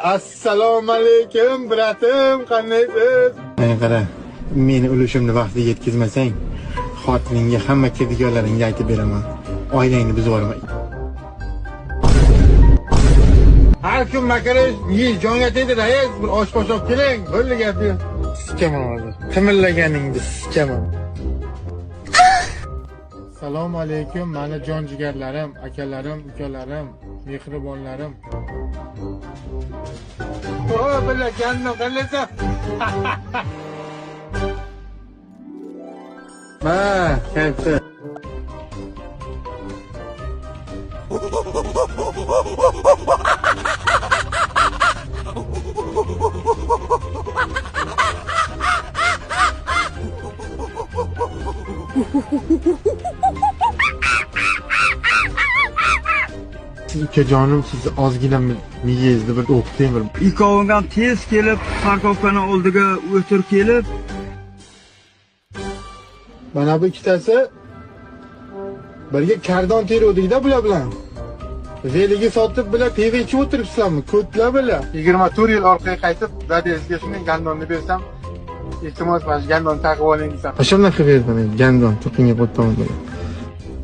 Assalomu alaykum, bratim, qandaysiz? Mana qara, meni ulushimni vaqtida yetkazmasang, xotiningga hamma kirdikorlaringni aytib beraman. Oilangni buzib yuboraman. Har kun makarish, jonga tegdi rais, bir osh-posh olib keling. Bo'ldi gap yo'q. Sikaman hozir. Qimillaganingni sikaman. Assalomu alaykum, mana jon jigarlarim, akalarim, ukalarim, mehribonlarim. Bilagandim, qanday? Ma, kayfda. Ukajonim, siz ozgina miyangizni bir o'qiting bir. Ikkoving ham tez kelib, parkovkani oldiga o'tirib kelib, mana bu ikkitasi birga kardon teruvdikda bular bilan. Veliga sotib bular TV ichib o'tiribsizlarmi? Ko'tlar bular. 24 yil orqaga qaytib, dadangizga shunday gandonni bersam, iltimos mana gandon taqib oling desam. Qachondan qilib berdim gandon, to'qinga qo'ydim bular.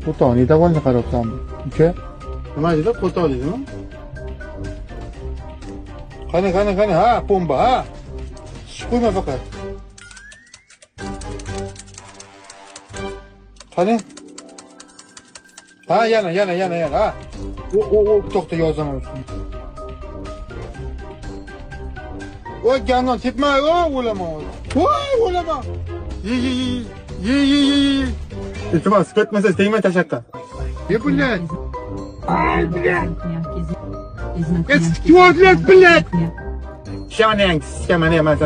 Qo'toni davolni qarabsan. Uka, nima dedi? Qo'toni dedimi? Qani, ha, pomba, ha. Qo'yma faqat. Qani? Ha, yana, ha. O, to'xta yozaman. Voy, gandon tepma, o'laman. Voy, o'laman. Ye. Iltimos, ketmasa tegmay tashaqqa. Ye pullar. Ay, блядь. Сквозь, блядь. Сейчас, man,